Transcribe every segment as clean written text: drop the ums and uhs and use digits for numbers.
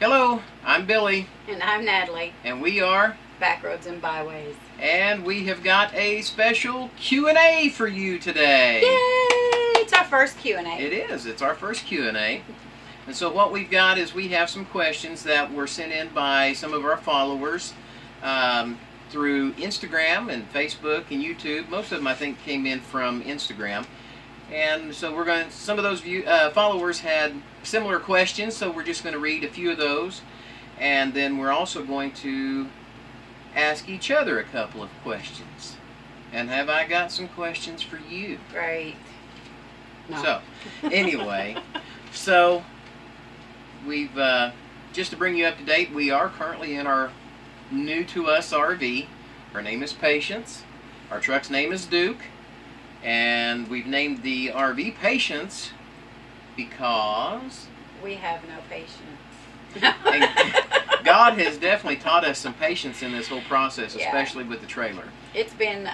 Hello, I'm Billy. And I'm Natalie. And we are Backroads and Byways. And we have got a special Q&A for you today. Yay! It's our first Q&A. It is. It's our first Q&A. And so what we've got is we have some questions that were sent in by some of our followers through Instagram and Facebook and YouTube. Most of them, I think, came in from Instagram. And so we're going to, some of those followers had similar questions, so we're just going to read a few of those. And then we're also going to ask each other a couple of questions. And have I got some questions for you? Great. No. So, anyway, so we've, just to bring you up to date, we are currently in our new to us RV. Her name is Patience. Our truck's name is Duke. And we've named the RV Patience because we have no patience. God has definitely taught us some patience in this whole process, especially with the trailer. It's been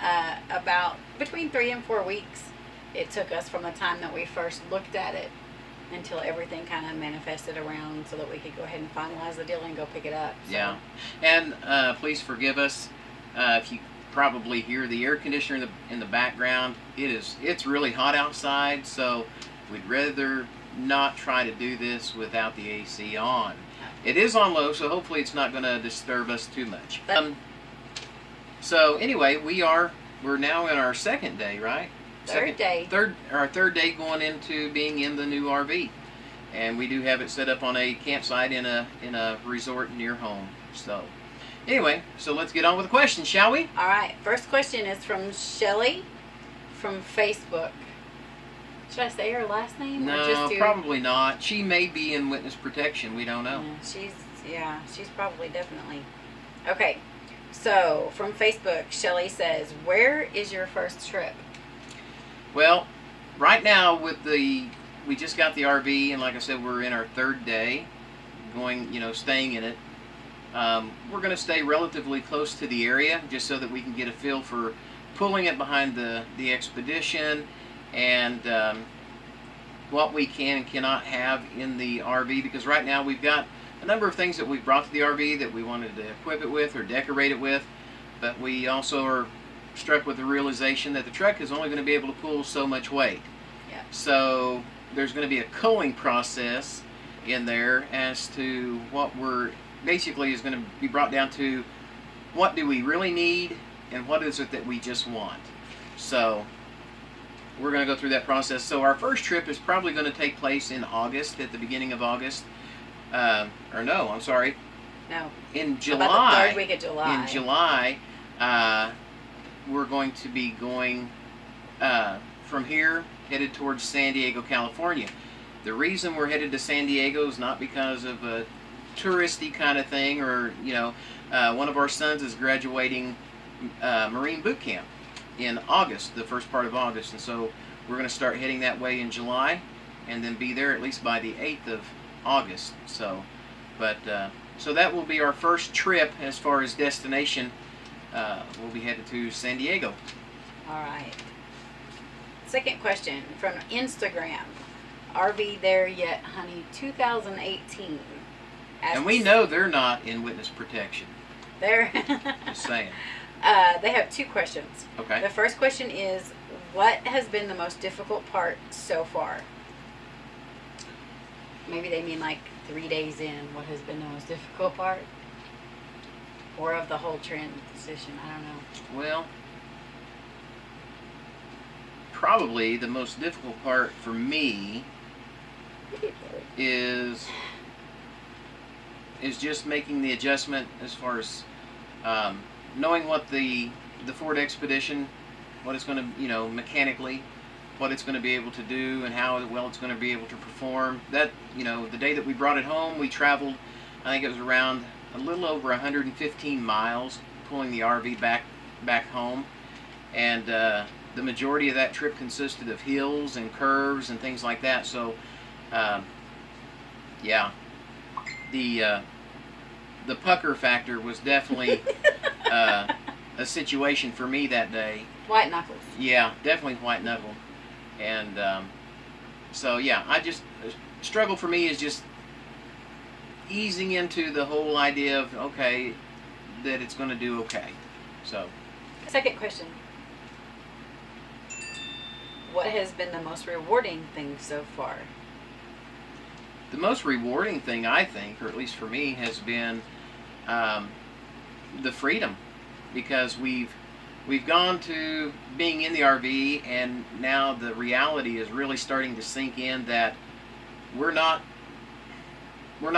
about between 3 and 4 weeks it took us from the time that we first looked at it until everything kind of manifested around so that we could go ahead and finalize the deal and go pick it up. So. Yeah. And please forgive us if you probably hear the air conditioner in the background. It's really hot outside, so we'd rather not try to do this without the AC on. It is on low, so hopefully it's not going to disturb us too much. So anyway, we're now in our second day, right? Our third day going into being in the new RV, and we do have it set up on a campsite in a resort near home. So anyway, so let's get on with the questions, shall we? All right. First question is from Shelly from Facebook. Should I say her last name? No, probably not. She may be in witness protection. We don't know. Yeah, she's probably definitely. Okay. So, from Facebook, Shelly says, where is your first trip? Well, right now we just got the RV, and like I said, we're in our third day staying in it. We're going to stay relatively close to the area just so that we can get a feel for pulling it behind the expedition and what we can and cannot have in the RV, because right now we've got a number of things that we've brought to the RV that we wanted to equip it with or decorate it with, but we also are struck with the realization that the truck is only going to be able to pull so much weight. Yeah. So there's going to be a culling process in there as to what we're basically is going to be brought down to what do we really need and what is it that we just want. So we're going to go through that process. So our first trip is probably going to take place in August, at the beginning of August. In July. About the third week of July. In July, we're going to be going from here, headed towards San Diego, California. The reason we're headed to San Diego is not because of a touristy kind of thing, or one of our sons is graduating Marine boot camp in August, the first part of August, and so we're going to start heading that way in July and then be there at least by the 8th of August. So that will be our first trip as far as destination. We'll be headed to San Diego. All right. Second question from Instagram. RV there yet, honey? 2018. And we know they're not in witness protection. They're just saying. They have two questions. Okay. The first question is, what has been the most difficult part so far? Maybe they mean like 3 days in. What has been the most difficult part? Or of the whole transition? I don't know. Well, probably the most difficult part for me is just making the adjustment as far as knowing what the Ford Expedition, what it's going to, mechanically, what it's going to be able to do and how well it's going to be able to perform. That, the day that we brought it home, we traveled, I think it was around a little over 115 miles pulling the RV back home. And the majority of that trip consisted of hills and curves and things like that. So, yeah, the pucker factor was definitely a situation for me that day. White knuckles. Yeah, definitely white knuckle. And so yeah, struggle for me is just easing into the whole idea of, okay, that it's going to do okay. So, second question. What has been the most rewarding thing so far? The most rewarding thing, I think, or at least for me, has been the freedom, because we've gone to being in the RV, and now the reality is really starting to sink in that we're not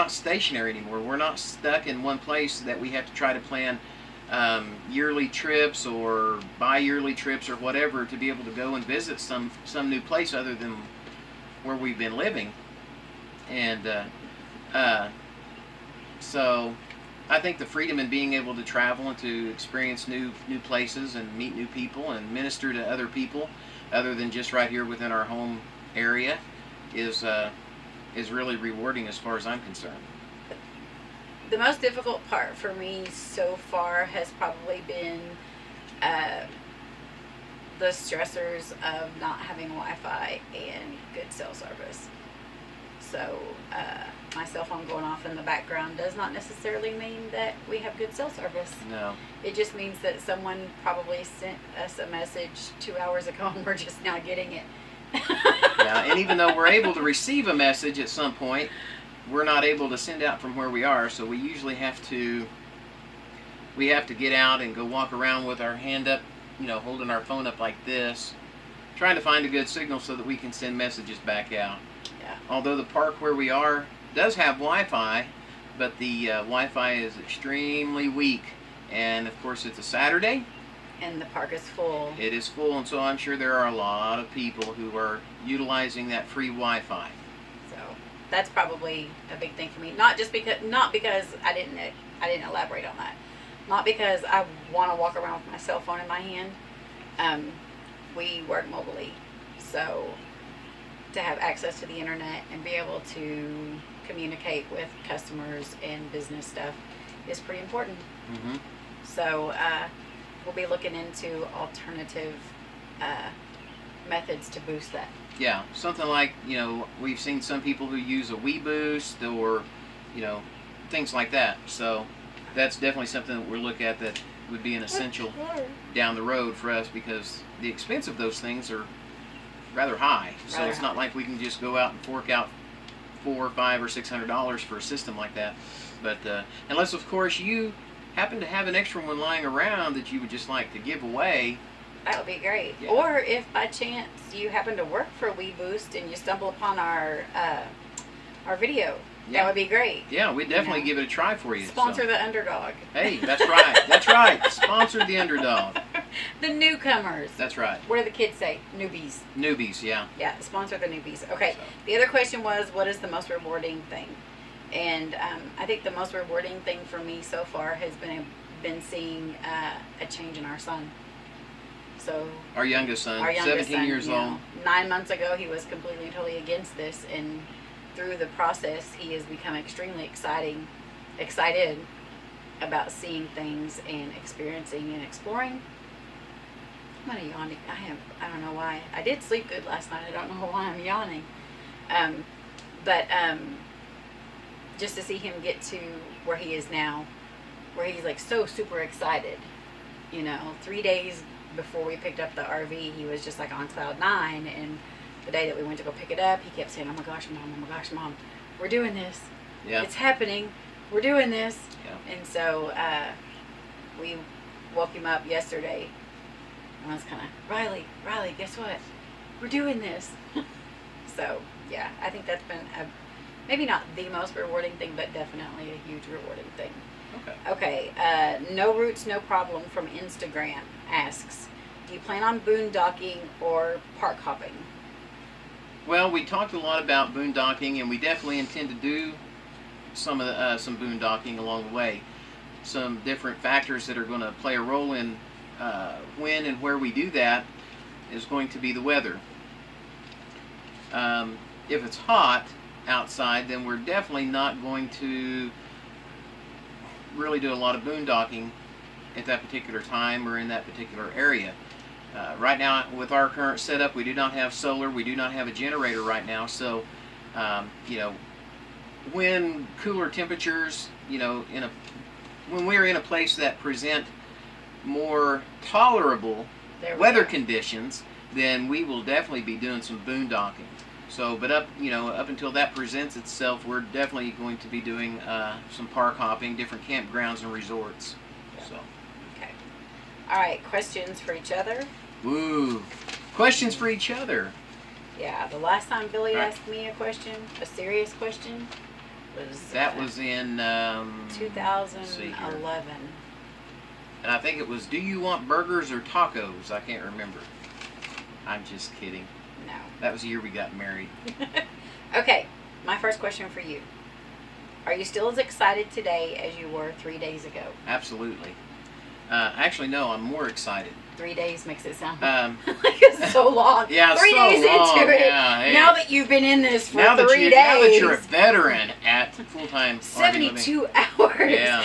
stationary anymore. We're not stuck in one place that we have to try to plan yearly trips or bi-yearly trips or whatever to be able to go and visit some new place other than where we've been living. And so I think the freedom in being able to travel and to experience new places and meet new people and minister to other people other than just right here within our home area is really rewarding as far as I'm concerned. The most difficult part for me so far has probably been the stressors of not having Wi-Fi and good cell service. So my cell phone going off in the background does not necessarily mean that we have good cell service. No. It just means that someone probably sent us a message 2 hours ago and we're just not getting it. Yeah, and even though we're able to receive a message at some point, we're not able to send out from where we are, so we usually have to get out and go walk around with our hand up, holding our phone up like this, trying to find a good signal so that we can send messages back out. Yeah. Although the park where we are does have Wi-Fi, but the Wi-Fi is extremely weak, and of course it's a Saturday. And the park is full. It is full, and so I'm sure there are a lot of people who are utilizing that free Wi-Fi. So that's probably a big thing for me. Not because I didn't elaborate on that. Not because I want to walk around with my cell phone in my hand. We work mobily, so to have access to the internet and be able to communicate with customers and business stuff is pretty important. Mm-hmm. So we'll be looking into alternative methods to boost that. Yeah, something like, we've seen some people who use a Wii Boost or, things like that. So that's definitely something that we'll look at that would be an essential down the road for us, because the expense of those things are rather high. So it's not like we can just go out and fork out $400 or $500 or $600 for a system like that. But unless, of course, you happen to have an extra one lying around that you would just like to give away. That would be great. Yeah. Or if by chance you happen to work for Wii Boost and you stumble upon our video, that would be great. Yeah, we'd definitely give it a try for you. Sponsor the underdog. Hey, that's right. That's right. Sponsor the underdog. The newcomers. That's right. What do the kids say? Newbies. Newbies, yeah. Yeah, sponsor the newbies. Okay. So. The other question was, what is the most rewarding thing? And I think the most rewarding thing for me so far has been seeing a change in our son. So our youngest son, 17 son, years old. 9 months ago, he was completely and totally against this, and through the process, he has become extremely excited about seeing things and experiencing and exploring. I'm kind of yawning. I don't know why. I did sleep good last night. I don't know why I'm yawning. But just to see him get to where he is now, where he's like so super excited. 3 days before we picked up the RV, he was just like on cloud 9, and the day that we went to go pick it up, he kept saying, "Oh my gosh, mom, we're doing this. Yeah. It's happening. We're doing this." Yeah. And so we woke him up yesterday. I was kind of, Riley, guess what? We're doing this. So yeah, I think that's been maybe not the most rewarding thing, but definitely a huge rewarding thing. Okay. No Roots, No Problem from Instagram asks, do you plan on boondocking or park hopping? Well, we talked a lot about boondocking, and we definitely intend to do some boondocking along the way. Some different factors that are going to play a role in when and where we do that is going to be the weather. If it's hot outside, then we're definitely not going to really do a lot of boondocking at that particular time or in that particular area. Right now, with our current setup, we do not have solar, we do not have a generator right now, so when cooler temperatures, when we're in a place that present more tolerable weather conditions, then we will definitely be doing some boondocking. So, but up until that presents itself, we're definitely going to be doing some park hopping, different campgrounds and resorts. So. Okay. All right. Questions for each other. Woo. Questions for each other. Yeah. The last time Billy asked me a question, a serious question, was in 2011. And I think it was, do you want burgers or tacos? I can't remember. I'm just kidding. No. That was the year we got married. Okay, my first question for you. Are you still as excited today as you were 3 days ago? Absolutely. Actually, no, I'm more excited. 3 days makes it sound like it's so long. Yeah, 3 so days long. into it. Yeah, hey. Now that you've been in this for 3 days. Now that you're a veteran at full-time 72 hours. Yeah,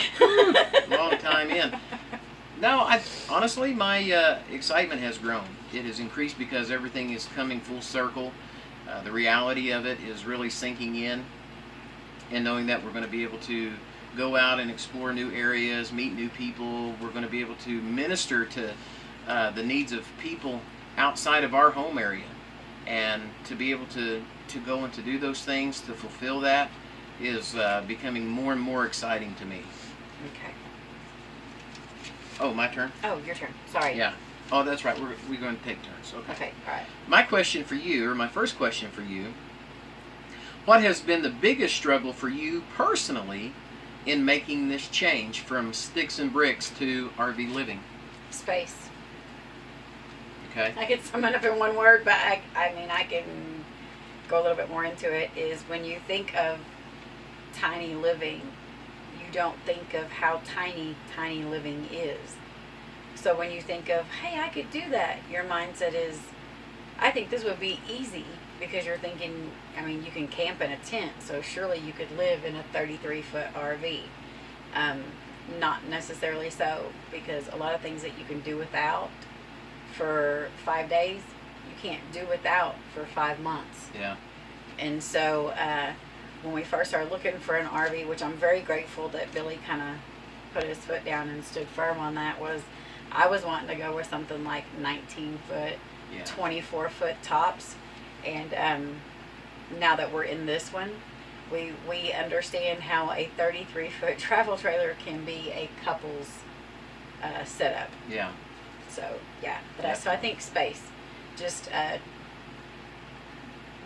long time in. No, honestly, my excitement has grown. It has increased because everything is coming full circle. The reality of it is really sinking in, and knowing that we're going to be able to go out and explore new areas, meet new people. We're going to be able to minister to the needs of people outside of our home area, and to be able to go and to do those things, to fulfill that, is becoming more and more exciting to me. Okay. Oh, my turn? Oh, your turn. Sorry. Yeah. Oh, that's right. We're going to take turns. Okay. Okay. All right. My question for you, or my first question for you, what has been the biggest struggle for you personally in making this change from sticks and bricks to RV living? Space. Okay. I could sum it up in one word, but I can go a little bit more into it. Is when you think of tiny living, you don't think of how tiny living is. So when you think of, hey, I could do that, your mindset is, I think this would be easy, because you're thinking, you can camp in a tent, so surely you could live in a 33-foot RV. Not necessarily so, because a lot of things that you can do without for 5 days, you can't do without for 5 months. Yeah. And so when we first started looking for an RV, which I'm very grateful that Billy kind of put his foot down and stood firm on that, I was wanting to go with something like 19-foot, 24-foot tops. And now that we're in this one, we understand how a 33-foot travel trailer can be a couple's setup. Yeah. So, yeah. But so I think space, just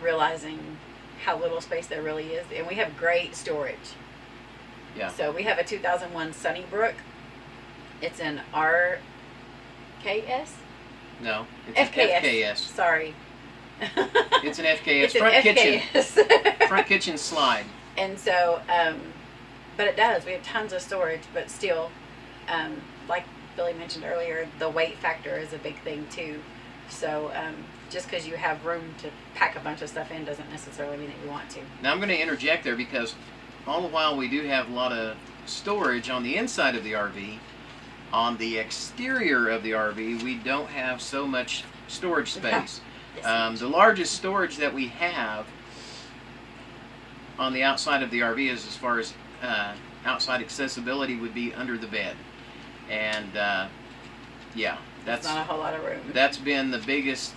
realizing how little space there really is. And we have great storage. Yeah. So we have a 2001 Sunnybrook. It's an RKS? No, it's FKS. an FKS. Sorry. It's an FKS. It's front kitchen. Front kitchen slide. And so, but it does. We have tons of storage, but still, like Billy mentioned earlier, the weight factor is a big thing too. So just because you have room to pack a bunch of stuff in doesn't necessarily mean that you want to. Now I'm going to interject there, because all the while we do have a lot of storage on the inside of the RV, on the exterior of the RV we don't have so much storage space. The largest storage that we have on the outside of the RV is, as far as outside accessibility, would be under the bed. And that's not a whole lot of room. That's been the biggest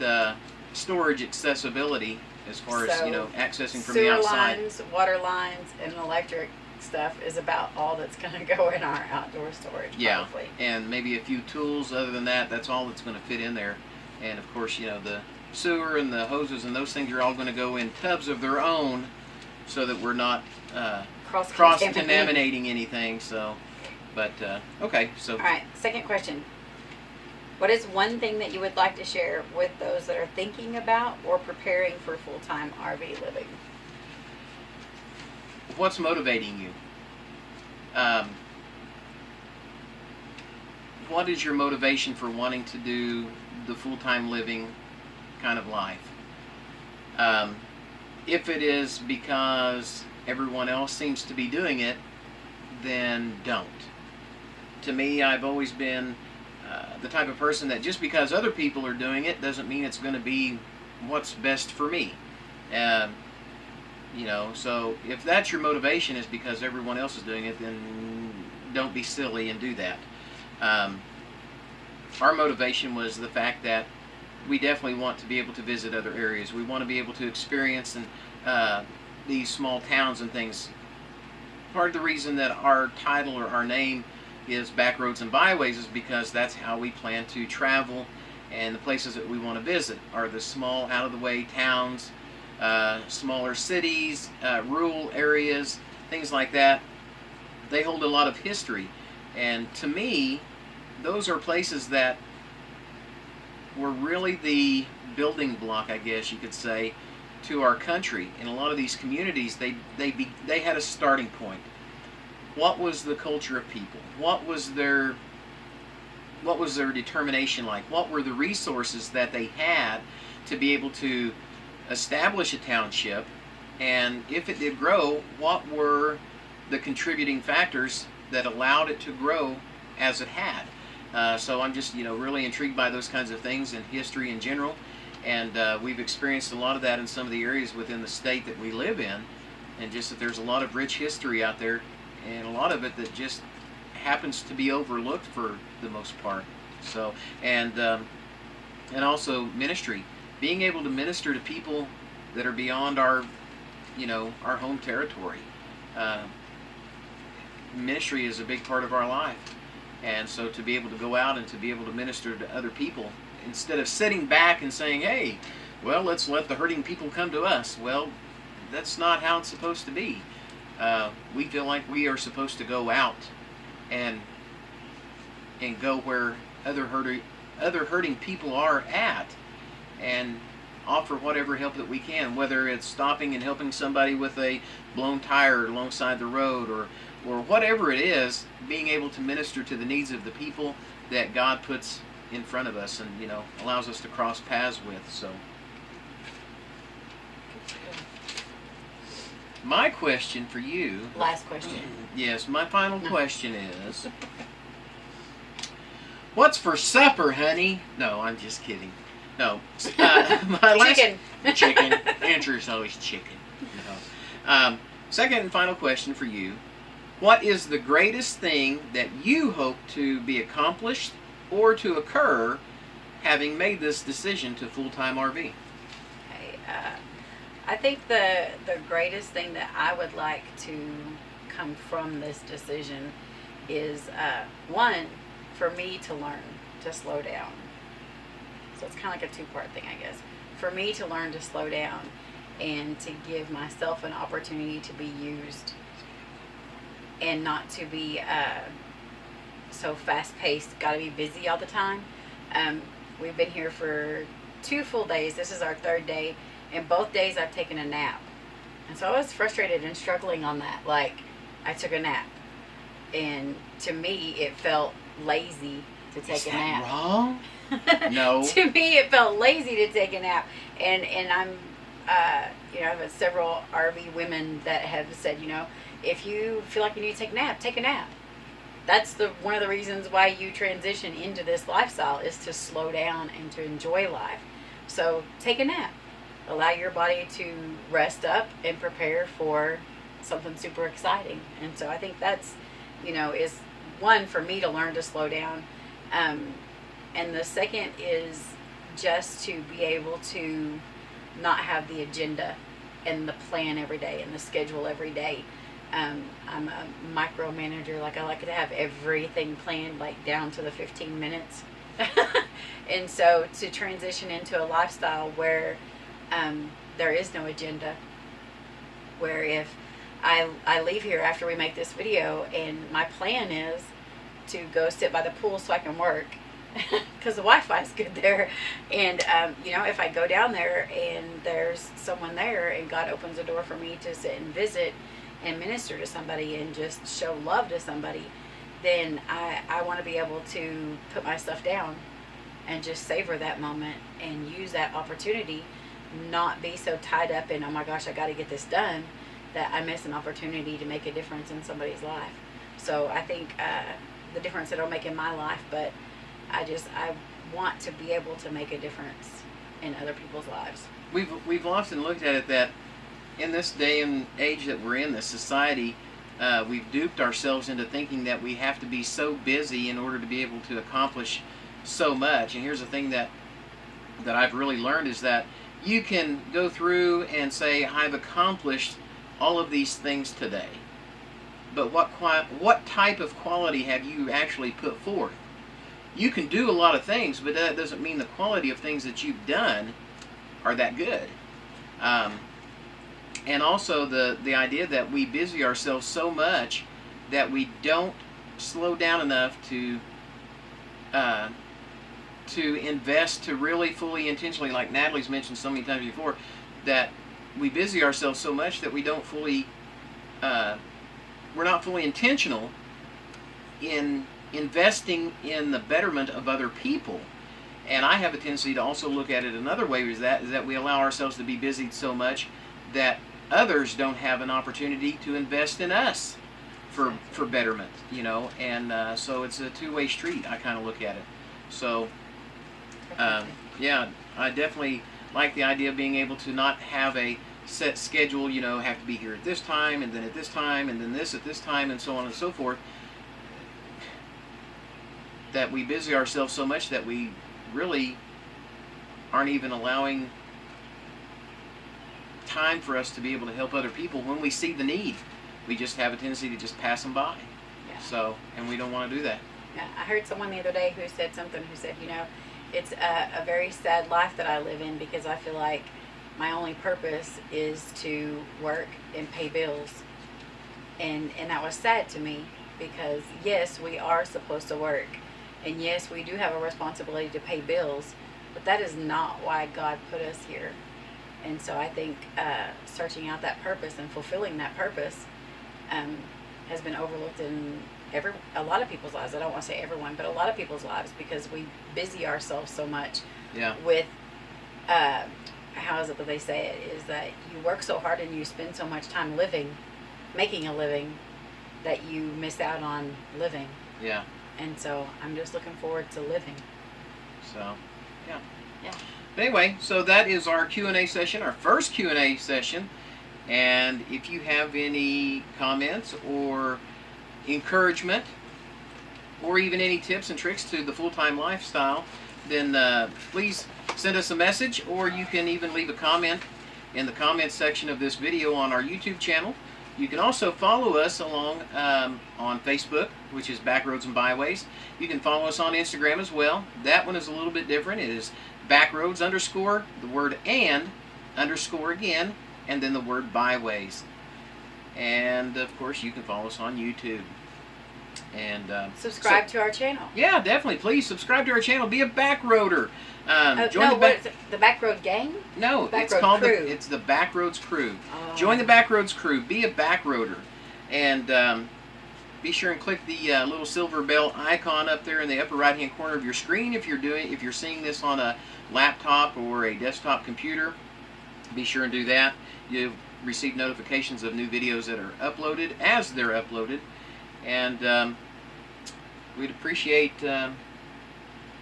storage accessibility, as far as accessing from the outside. Sewer lines, water lines, and electric stuff is about all that's going to go in our outdoor storage. Yeah, probably. And maybe a few tools. Other than that, that's all that's going to fit in there. And of course, the sewer and the hoses and those things are all going to go in tubs of their own, so that we're not cross-contaminating anything. So, but okay. So. All right. Second question. What is one thing that you would like to share with those that are thinking about or preparing for full-time RV living? What's motivating you? What is your motivation for wanting to do the full-time living kind of life? If it is because everyone else seems to be doing it, then don't. To me, I've always been the type of person that just because other people are doing it doesn't mean it's going to be what's best for me. So if that's your motivation is because everyone else is doing it, then don't be silly and do that. Our motivation was the fact that we definitely want to be able to visit other areas. We want to be able to experience these small towns and things. Part of the reason that our title or our name is Backroads and Byways is because that's how we plan to travel, and the places that we want to visit are the small, out-of-the-way towns, smaller cities, rural areas, things like that. They hold a lot of history, and to me, those are places that were really the building block, I guess you could say, to our country. In a lot of these communities, they had a starting point. What was the culture of people? What was their determination like? What were the resources that they had to be able to establish a township? And if it did grow, what were the contributing factors that allowed it to grow as it had? So I'm just really intrigued by those kinds of things and history in general. And we've experienced a lot of that in some of the areas within the state that we live in, and just that there's a lot of rich history out there, and a lot of it that just happens to be overlooked for the most part. So, and also ministry, being able to minister to people that are beyond our home territory. Ministry is a big part of our life, and so to be able to go out and to be able to minister to other people, instead of sitting back and saying, hey, well, let's let the hurting people come to us. Well, that's not how it's supposed to be. We feel like we are supposed to go out and go where other hurting people are at, and offer whatever help that we can, whether it's stopping and helping somebody with a blown tire alongside the road, or whatever it is, being able to minister to the needs of the people that God puts in front of us and allows us to cross paths with. So my question for you, last question. Yes, my final question is, what's for supper, honey? No, I'm just kidding. No, my chicken. Chicken. Answer is always chicken. Second and final question for you: what is the greatest thing that you hope to be accomplished or to occur, having made this decision to full-time RV? Okay, I think the greatest thing that I would like to come from this decision is one, for me to learn to slow down. So it's kind of like a two-part thing, I guess. For me to learn to slow down and to give myself an opportunity to be used, and not to be so fast-paced, got to be busy all the time. We've been here for 2 full days. This is our 3rd day, and both days I've taken a nap. And so I was frustrated and struggling on that. Like, I took a nap, and to me it felt lazy to take a nap. Is that wrong? No. To me it felt lazy to take a nap, and I'm I've had several RV women that have said, if you feel like you need to take a nap, take a nap. That's one of the reasons why you transition into this lifestyle, is to slow down and to enjoy life. So take a nap. Allow your body to rest up and prepare for something super exciting. And so I think that's, is one, for me to learn to slow down. And the second is just to be able to not have the agenda and the plan every day and the schedule every day. I'm a micromanager. Like, I like to have everything planned, like down to the 15 minutes. And so to transition into a lifestyle where there is no agenda, where if I leave here after we make this video and my plan is to go sit by the pool so I can work, because the Wi-Fi is good there, and if I go down there and there's someone there and God opens a door for me to sit and visit and minister to somebody and just show love to somebody, then I want to be able to put my stuff down and just savor that moment and use that opportunity, not be so tied up in, oh my gosh, I got to get this done, that I miss an opportunity to make a difference in somebody's life. So I think the difference it'll make in my life, but I want to be able to make a difference in other people's lives. We've often looked at it that in this day and age that we're in, this society, we've duped ourselves into thinking that we have to be so busy in order to be able to accomplish so much. And here's the thing that I've really learned is that you can go through and say, I've accomplished all of these things today. But what type of quality have you actually put forth? You can do a lot of things, but that doesn't mean the quality of things that you've done are that good. And also the idea that we busy ourselves so much that we don't slow down enough to invest, to really fully intentionally, like Natalie's mentioned so many times before, that we busy ourselves so much that we don't fully, we're not fully intentional in investing in the betterment of other people. And I have a tendency to also look at it another way, is that we allow ourselves to be busied so much that others don't have an opportunity to invest in us for betterment, you know. And so it's a two-way street. I kind of look at it. So yeah, I definitely like the idea of being able to not have a set schedule, you know, have to be here at this time, and then at this time, and then this at this time, and so on and so forth. That we busy ourselves so much that we really aren't even allowing time for us to be able to help other people when we see the need. We just have a tendency to just pass them by. Yeah. So, and we don't want to do that. Yeah, I heard someone the other day who said, you know, it's a very sad life that I live in, because I feel like my only purpose is to work and pay bills. And that was sad to me, because yes, we are supposed to work, and yes, we do have a responsibility to pay bills, but that is not why God put us here. And so I think searching out that purpose and fulfilling that purpose has been overlooked in a lot of people's lives. I don't want to say everyone, but a lot of people's lives, because we busy ourselves so much with, how is it that they say it, is that you work so hard and you spend so much time making a living, that you miss out on living. Yeah. And so I'm just looking forward to living. So, yeah. Yeah. But anyway, so that is our Q&A session, our first Q&A session. And if you have any comments or encouragement, or even any tips and tricks to the full-time lifestyle, then please send us a message, or you can even leave a comment in the comment section of this video on our YouTube channel. You can also follow us along on Facebook, which is Backroads and Byways. You can follow us on Instagram as well. That one is a little bit different. It is Backroads _ the word and _ again, and then the word Byways. And of course, you can follow us on YouTube. And subscribe to our channel. Yeah, definitely. Please subscribe to our channel. Be a backroader. The Backroad Gang? No, it's called it's the Backroads Crew. Oh. Join the Backroads Crew. Be a backroader, and be sure and click the little silver bell icon up there in the upper right-hand corner of your screen if you're seeing this on a laptop or a desktop computer. Be sure and do that. You'll receive notifications of new videos that are uploaded as they're uploaded. And we'd appreciate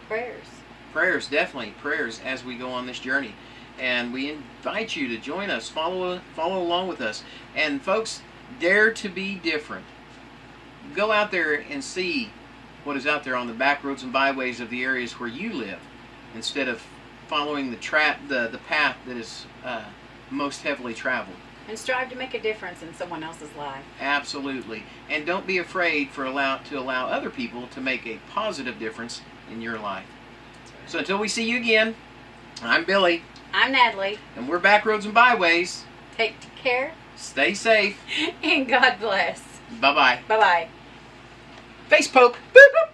prayers, definitely prayers, as we go on this journey. And we invite you to join us, follow along with us. And folks, dare to be different. Go out there and see what is out there on the back roads and byways of the areas where you live, instead of following the path that is most heavily traveled. And strive to make a difference in someone else's life. Absolutely. And don't be afraid to allow other people to make a positive difference in your life. Right. So until we see you again, I'm Billy. I'm Natalie. And we're Backroads and Byways. Take care. Stay safe. And God bless. Bye-bye. Bye-bye. Face poke. Boop, boop.